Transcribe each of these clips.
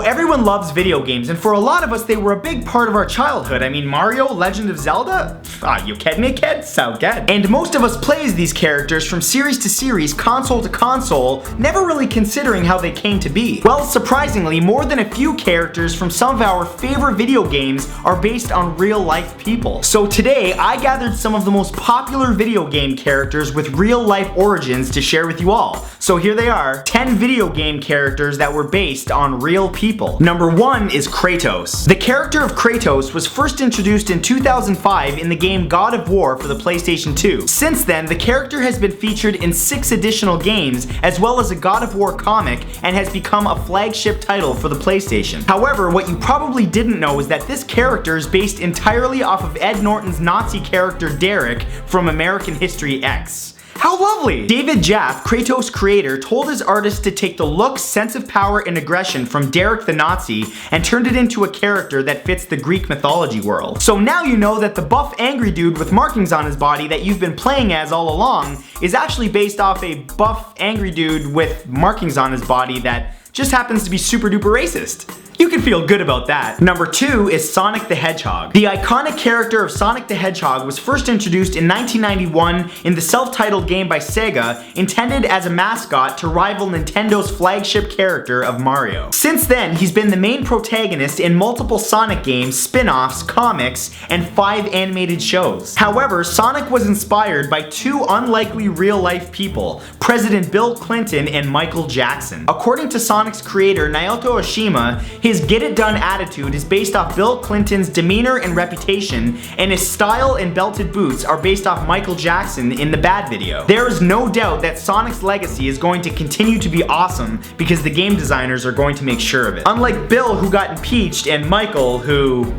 everyone loves video games, and for a lot of us, they were a big part of our childhood. I mean, Mario, Legend of Zelda? You kidding me, kid? So good. And most of us play as these characters from series to series, console to console, never really considering how they came to be. Well, surprisingly, more than a few characters from some of our favorite video games are based on real-life people. So today, I gathered some of the most popular video game characters with real-life origins to share with you all. So here they are, 10 video game characters that were based on real people. Number 1 is Kratos. The character of Kratos was first introduced in 2005 in the game God of War for the PlayStation 2. Since then, the character has been featured in 6 additional games, as well as a God of War comic, and has become a flagship title for the PlayStation. However, what you probably didn't know is that this character is based entirely off of Ed Norton's Nazi character Derek from American History X. How lovely! David Jaffe, Kratos' creator, told his artist to take the looks, sense of power, and aggression from Derek the Nazi and turned it into a character that fits the Greek mythology world. So now you know that the buff angry dude with markings on his body that you've been playing as all along is actually based off a buff angry dude with markings on his body that just happens to be super duper racist. You can feel good about that. Number 2 is Sonic the Hedgehog. The iconic character of Sonic the Hedgehog was first introduced in 1991 in the self-titled game by Sega, intended as a mascot to rival Nintendo's flagship character of Mario. Since then, he's been the main protagonist in multiple Sonic games, spin-offs, comics, and 5 animated shows. However, Sonic was inspired by 2 unlikely real-life people, President Bill Clinton and Michael Jackson. According to Sonic's creator, Naoto Oshima, his get-it-done attitude is based off Bill Clinton's demeanor and reputation, and his style and belted boots are based off Michael Jackson in the Bad video. There is no doubt that Sonic's legacy is going to continue to be awesome because the game designers are going to make sure of it. Unlike Bill, who got impeached, and Michael, who...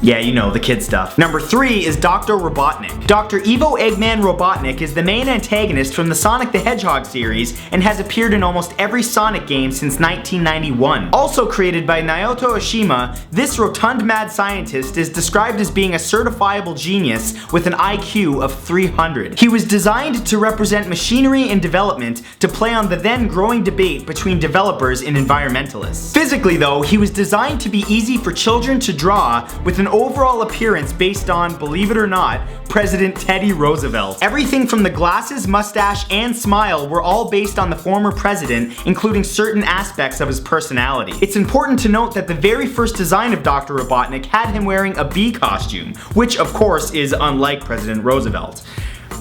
yeah, you know, the kid stuff. Number 3 is Dr. Robotnik. Dr. Evo Eggman Robotnik is the main antagonist from the Sonic the Hedgehog series and has appeared in almost every Sonic game since 1991. Also created by Naoto Oshima, this rotund mad scientist is described as being a certifiable genius with an IQ of 300. He was designed to represent machinery in development to play on the then growing debate between developers and environmentalists. Physically though, he was designed to be easy for children to draw with an overall appearance based on, believe it or not, President Teddy Roosevelt. Everything from the glasses, mustache, and smile were all based on the former president, including certain aspects of his personality. It's important to note that the very first design of Dr. Robotnik had him wearing a bee costume, which of course is unlike President Roosevelt.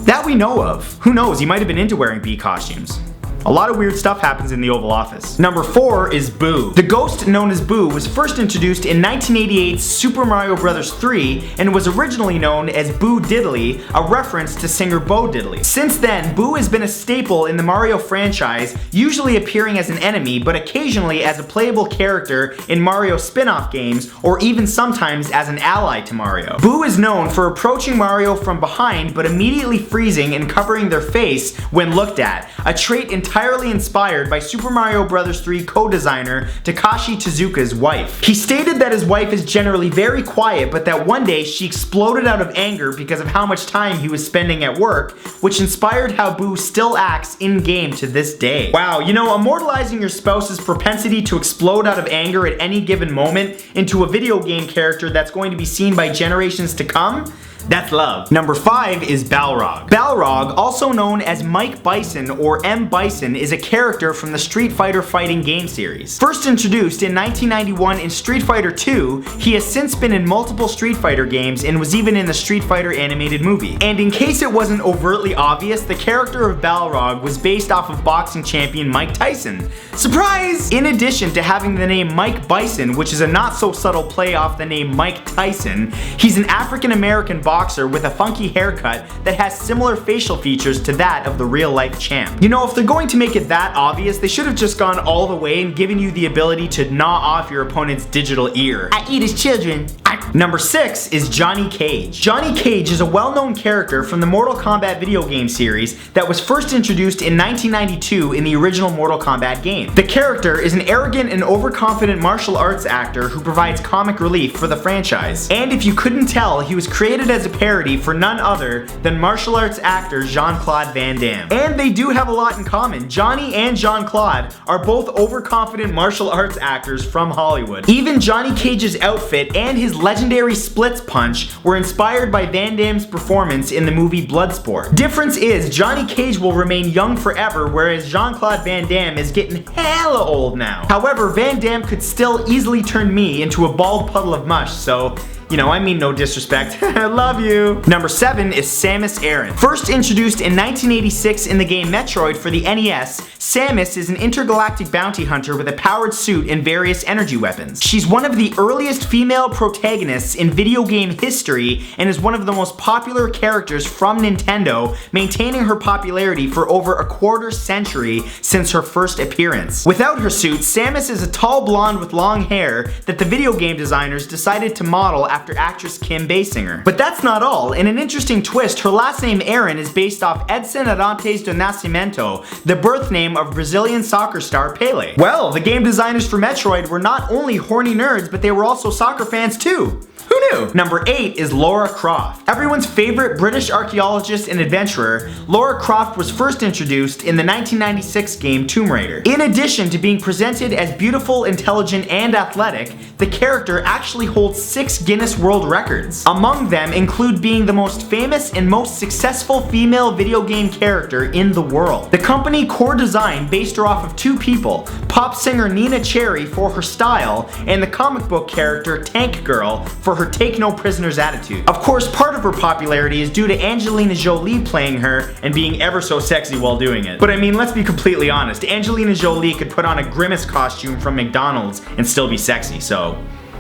That we know of. Who knows, he might have been into wearing bee costumes. A lot of weird stuff happens in the Oval Office. Number 4 is Boo. The ghost known as Boo was first introduced in 1988's Super Mario Bros. 3 and was originally known as Boo Diddley, a reference to singer Bo Diddley. Since then, Boo has been a staple in the Mario franchise, usually appearing as an enemy, but occasionally as a playable character in Mario spin-off games, or even sometimes as an ally to Mario. Boo is known for approaching Mario from behind, but immediately freezing and covering their face when looked at, a trait entirely inspired by Super Mario Bros. 3 co-designer Takashi Tezuka's wife. He stated that his wife is generally very quiet, but that one day she exploded out of anger because of how much time he was spending at work, which inspired how Boo still acts in-game to this day. Wow, you know, immortalizing your spouse's propensity to explode out of anger at any given moment into a video game character that's going to be seen by generations to come? That's love. Number 5 is Balrog. Balrog, also known as Mike Bison or M. Bison, is a character from the Street Fighter fighting game series. First introduced in 1991 in Street Fighter 2, he has since been in multiple Street Fighter games and was even in the Street Fighter animated movie. And in case it wasn't overtly obvious, the character of Balrog was based off of boxing champion Mike Tyson. Surprise! In addition to having the name Mike Bison, which is a not so subtle play off the name Mike Tyson, he's an African-American boxer with a funky haircut that has similar facial features to that of the real-life champ. You know, if they're going to make it that obvious, they should have just gone all the way and given you the ability to gnaw off your opponent's digital ear. I eat his children. Number 6 is Johnny Cage. Johnny Cage is a well-known character from the Mortal Kombat video game series that was first introduced in 1992 in the original Mortal Kombat game. The character is an arrogant and overconfident martial arts actor who provides comic relief for the franchise. And if you couldn't tell, he was created as a parody for none other than martial arts actor Jean-Claude Van Damme. And they do have a lot in common. Johnny and Jean-Claude are both overconfident martial arts actors from Hollywood. Even Johnny Cage's outfit and his legendary splits punch were inspired by Van Damme's performance in the movie Bloodsport. Difference is, Johnny Cage will remain young forever, whereas Jean-Claude Van Damme is getting hella old now. However, Van Damme could still easily turn me into a bald puddle of mush, so you know, I mean no disrespect. I love you. Number 7 is Samus Aran. First introduced in 1986 in the game Metroid for the NES, Samus is an intergalactic bounty hunter with a powered suit and various energy weapons. She's one of the earliest female protagonists in video game history and is one of the most popular characters from Nintendo, maintaining her popularity for over a quarter century since her first appearance. Without her suit, Samus is a tall blonde with long hair that the video game designers decided to model after actress Kim Basinger. But that's not all. In an interesting twist, her last name Aran is based off Edson Arantes do Nascimento, the birth name of Brazilian soccer star Pelé. Well, the game designers for Metroid were not only horny nerds, but they were also soccer fans too. Who knew? Number 8 is Lara Croft. Everyone's favorite British archaeologist and adventurer, Lara Croft was first introduced in the 1996 game Tomb Raider. In addition to being presented as beautiful, intelligent, and athletic, the character actually holds 6 Guinness World Records. Among them include being the most famous and most successful female video game character in the world. The company Core Design based her off of 2 people, pop singer Nina Cherry for her style, and the comic book character Tank Girl for her take no prisoners attitude. Of course, part of her popularity is due to Angelina Jolie playing her and being ever so sexy while doing it. But I mean, let's be completely honest, Angelina Jolie could put on a Grimace costume from McDonald's and still be sexy, so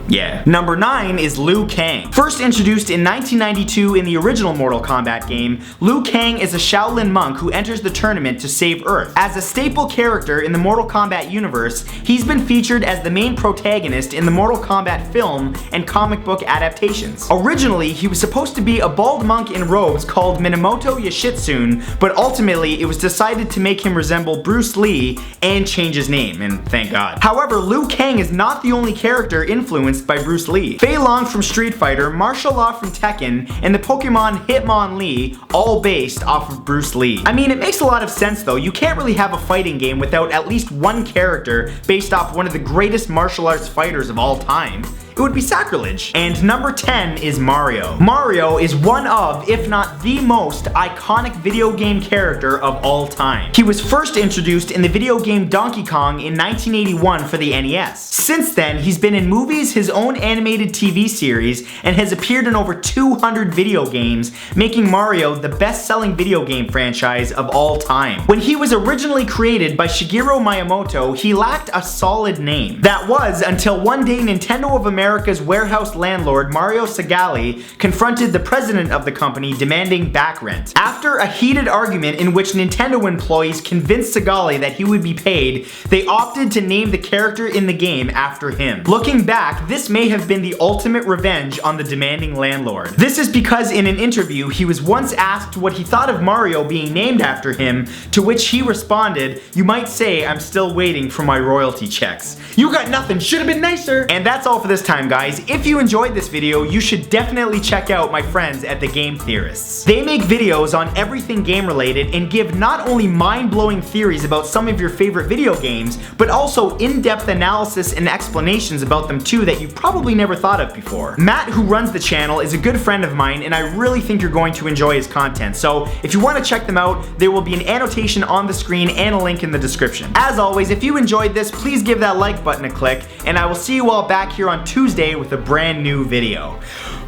yeah. Number 9 is Liu Kang. First introduced in 1992 in the original Mortal Kombat game, Liu Kang is a Shaolin monk who enters the tournament to save Earth. As a staple character in the Mortal Kombat universe, he's been featured as the main protagonist in the Mortal Kombat film and comic book adaptations. Originally, he was supposed to be a bald monk in robes called Minamoto Yoshitsune, but ultimately it was decided to make him resemble Bruce Lee and change his name, and thank God. However, Liu Kang is not the only character influenced by Bruce Lee. Fei Long from Street Fighter, Martial Law from Tekken, and the Pokemon Hitmonlee, all based off of Bruce Lee. I mean, it makes a lot of sense though. You can't really have a fighting game without at least one character based off one of the greatest martial arts fighters of all time. It would be sacrilege. And number 10 is Mario. Mario is one of, if not the most iconic video game character of all time. He was first introduced in the video game Donkey Kong in 1981 for the NES. Since then, he's been in movies, his own animated TV series, and has appeared in over 200 video games, making Mario the best-selling video game franchise of all time. When he was originally created by Shigeru Miyamoto, he lacked a solid name. That was until one day Nintendo of America's warehouse landlord Mario Segale confronted the president of the company demanding back rent. After a heated argument in which Nintendo employees convinced Segale that he would be paid, they opted to name the character in the game after him. Looking back, this may have been the ultimate revenge on the demanding landlord. This is because in an interview, he was once asked what he thought of Mario being named after him, to which he responded, "You might say I'm still waiting for my royalty checks. You got nothing, should have been nicer." And that's all for this time, guys. If you enjoyed this video, you should definitely check out my friends at The Game Theorists. They make videos on everything game related and give not only mind-blowing theories about some of your favorite video games, but also in-depth analysis and explanations about them too that you probably never thought of before. Matt, who runs the channel, is a good friend of mine and I really think you're going to enjoy his content. So if you want to check them out, there will be an annotation on the screen and a link in the description. As always, if you enjoyed this, please give that like button a click, and I will see you all back here on Tuesday with a brand new video.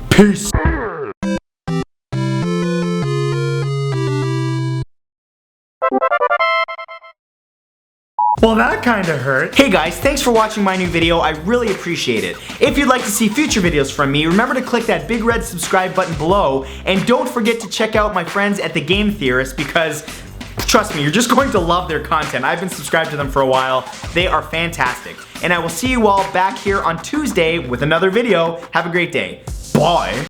Peace! Well, that kinda hurt. Hey guys, thanks for watching my new video. I really appreciate it. If you'd like to see future videos from me, remember to click that big red subscribe button below, and don't forget to check out my friends at The Game Theorists because Trust me, you're just going to love their content. I've been subscribed to them for a while. They are fantastic. And I will see you all back here on Tuesday with another video. Have a great day. Bye.